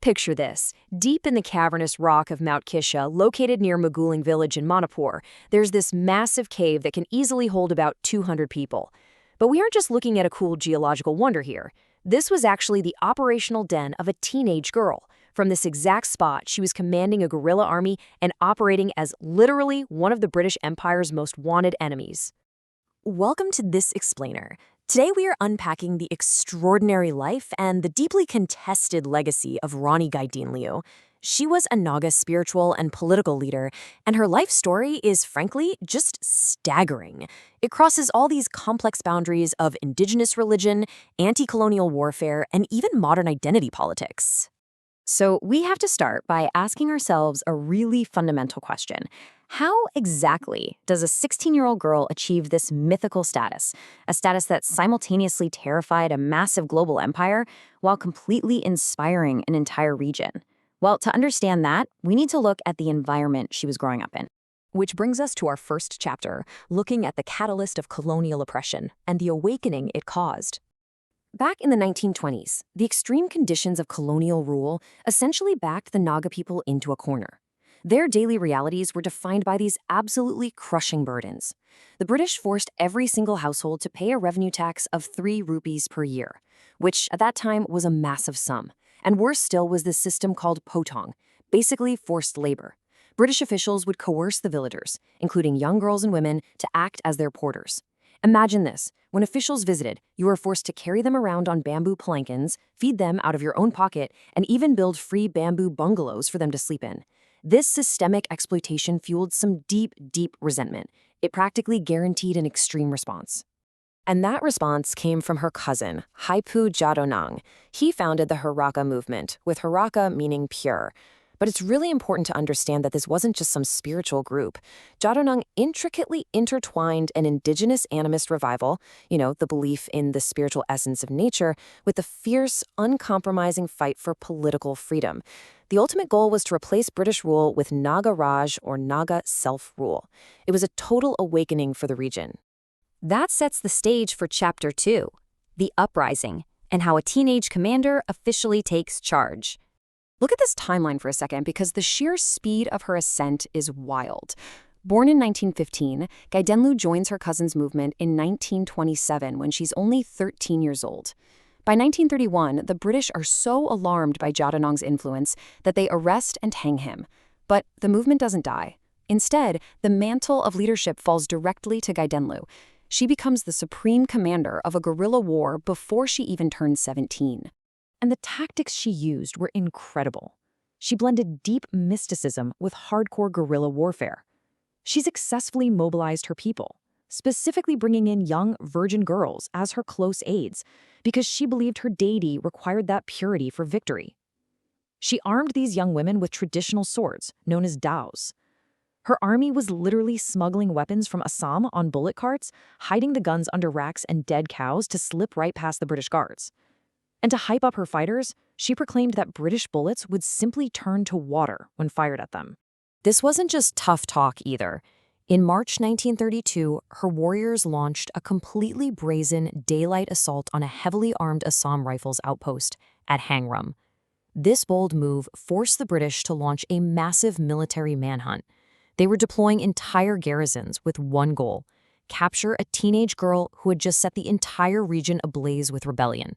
Picture this. Deep in the cavernous rock of Mount Kisha, located near Maguling village in Manipur, there's this massive cave that can easily hold about 200 people. But we aren't just looking at a cool geological wonder here. This was actually the operational den of a teenage girl. From this exact spot, she was commanding a guerrilla army and operating as literally one of the British Empire's most wanted enemies. Welcome to This Explainer. Today we are unpacking the extraordinary life and the deeply contested legacy of Rani Gaidinliu. She was a Naga spiritual and political leader, and her life story is, frankly, just staggering. It crosses all these complex boundaries of indigenous religion, anti-colonial warfare, and even modern identity politics. So we have to start by asking ourselves a really fundamental question. How exactly does a 16-year-old girl achieve this mythical status, a status that simultaneously terrified a massive global empire while completely inspiring an entire region? Well, to understand that, we need to look at the environment she was growing up in. Which brings us to our first chapter, looking at the catalyst of colonial oppression and the awakening it caused. Back in the 1920s, the extreme conditions of colonial rule essentially backed the Naga people into a corner. Their daily realities were defined by these absolutely crushing burdens. The British forced every single household to pay a revenue tax of 3 rupees per year, which at that time was a massive sum. And worse still was this system called potong, basically forced labor. British officials would coerce the villagers, including young girls and women, to act as their porters. Imagine this. When officials visited, you were forced to carry them around on bamboo palanquins, feed them out of your own pocket, and even build free bamboo bungalows for them to sleep in. This systemic exploitation fueled some deep, deep resentment. It practically guaranteed an extreme response. And that response came from her cousin, Haipu Jadonang. He founded the Heraka movement, with Heraka meaning pure. But it's really important to understand that this wasn't just some spiritual group. Jadonang intricately intertwined an indigenous animist revival, the belief in the spiritual essence of nature, with the fierce, uncompromising fight for political freedom. The ultimate goal was to replace British rule with Naga Raj, or Naga self-rule. It was a total awakening for the region. That sets the stage for Chapter 2, the uprising, and how a teenage commander officially takes charge. Look at this timeline for a second, because the sheer speed of her ascent is wild. Born in 1915, Gaidinliu joins her cousin's movement in 1927 when she's only 13 years old. By 1931, the British are so alarmed by Jadonang's influence that they arrest and hang him. But the movement doesn't die. Instead, the mantle of leadership falls directly to Gaidinliu. She becomes the supreme commander of a guerrilla war before she even turns 17. And the tactics she used were incredible. She blended deep mysticism with hardcore guerrilla warfare. She successfully mobilized her people, specifically bringing in young virgin girls as her close aides, because she believed her deity required that purity for victory. She armed these young women with traditional swords, known as daos. Her army was literally smuggling weapons from Assam on bullet carts, hiding the guns under racks and dead cows to slip right past the British guards. And to hype up her fighters, she proclaimed that British bullets would simply turn to water when fired at them. This wasn't just tough talk either. In March 1932, her warriors launched a completely brazen daylight assault on a heavily armed Assam Rifles outpost at Hangrum. This bold move forced the British to launch a massive military manhunt. They were deploying entire garrisons with one goal: capture a teenage girl who had just set the entire region ablaze with rebellion.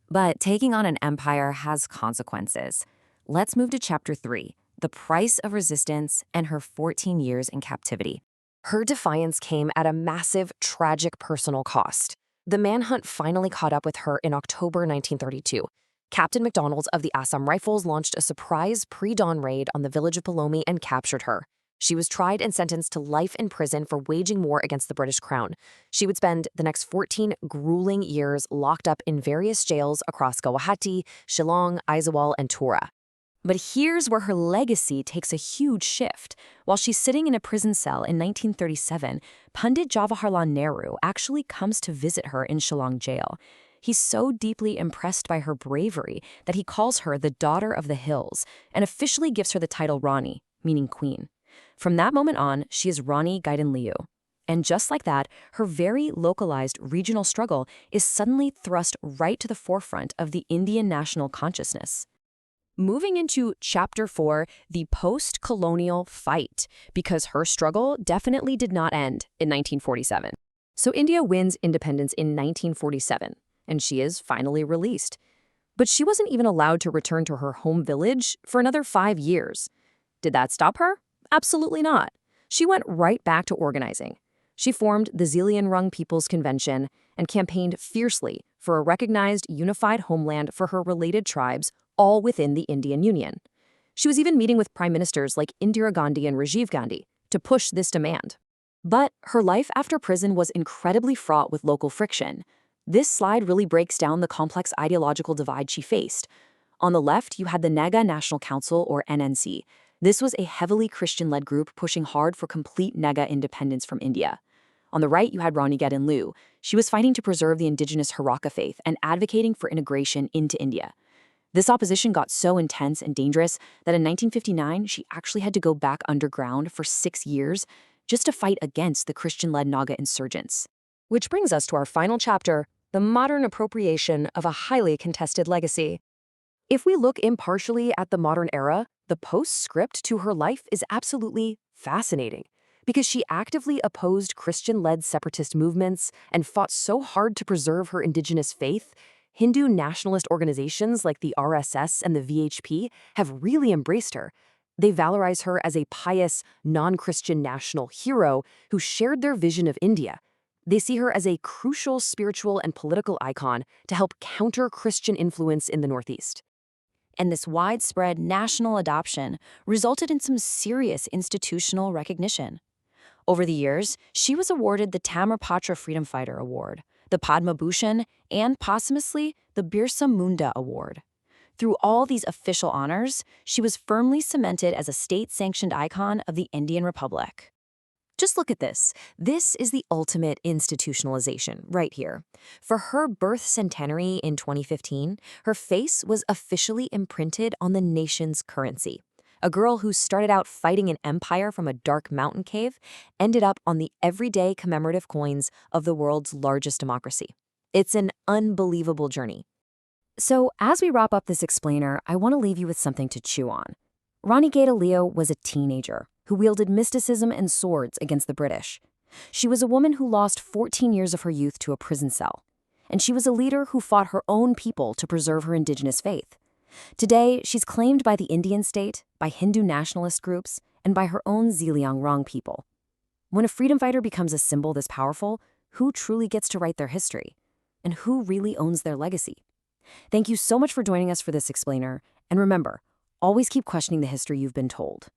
But taking on an empire has consequences. Let's move to Chapter 3, the price of resistance and her 14 years in captivity. Her defiance came at a massive, tragic personal cost. The manhunt finally caught up with her in October 1932. Captain MacDonald of the Assam Rifles launched a surprise pre-dawn raid on the village of Palomi and captured her. She was tried and sentenced to life in prison for waging war against the British Crown. She would spend the next 14 grueling years locked up in various jails across Guwahati, Shillong, Aizawl, and Tura. But here's where her legacy takes a huge shift. While she's sitting in a prison cell in 1937, Pandit Jawaharlal Nehru actually comes to visit her in Shillong jail. He's so deeply impressed by her bravery that he calls her the Daughter of the Hills and officially gives her the title Rani, meaning queen. From that moment on, she is Rani Gaidinliu. And just like that, her very localized regional struggle is suddenly thrust right to the forefront of the Indian national consciousness. Moving into Chapter 4, the post-colonial fight, because her struggle definitely did not end in 1947. So India wins independence in 1947, and she is finally released. But she wasn't even allowed to return to her home village for another 5 years. Did that stop her? Absolutely not. She went right back to organizing. She formed the Zeliangrong People's Convention and campaigned fiercely for a recognized unified homeland for her related tribes, all within the Indian Union. She was even meeting with prime ministers like Indira Gandhi and Rajiv Gandhi to push this demand. But her life after prison was incredibly fraught with local friction. This slide really breaks down the complex ideological divide she faced. On the left, you had the Naga National Council, or NNC. This was a heavily Christian-led group pushing hard for complete Naga independence from India. On the right, you had Zeliangrong. She was fighting to preserve the indigenous Heraka faith and advocating for integration into India. This opposition got so intense and dangerous that in 1959, she actually had to go back underground for 6 years just to fight against the Christian-led Naga insurgents. Which brings us to our final chapter, the modern appropriation of a highly contested legacy. If we look impartially at the modern era, the postscript to her life is absolutely fascinating, because she actively opposed Christian-led separatist movements and fought so hard to preserve her indigenous faith. Hindu nationalist organizations like the RSS and the VHP have really embraced her. They valorize her as a pious, non-Christian national hero who shared their vision of India. They see her as a crucial spiritual and political icon to help counter Christian influence in the Northeast. And this widespread national adoption resulted in some serious institutional recognition. Over the years, she was awarded the Tamarpatra Freedom Fighter Award, the Padma Bhushan, and posthumously the Birsa Munda Award. Through all these official honors, she was firmly cemented as a state-sanctioned icon of the Indian Republic. Just look at this. This is the ultimate institutionalization right here. For her birth centenary in 2015, her face was officially imprinted on the nation's currency. A girl who started out fighting an empire from a dark mountain cave ended up on the everyday commemorative coins of the world's largest democracy. It's an unbelievable journey. So as we wrap up this explainer, I want to leave you with something to chew on. Rani Leo was a teenager who wielded mysticism and swords against the British. She was a woman who lost 14 years of her youth to a prison cell. And she was a leader who fought her own people to preserve her indigenous faith. Today, she's claimed by the Indian state, by Hindu nationalist groups, and by her own Zeliangrong people. When a freedom fighter becomes a symbol this powerful, who truly gets to write their history? And who really owns their legacy? Thank you so much for joining us for this explainer, and remember, always keep questioning the history you've been told.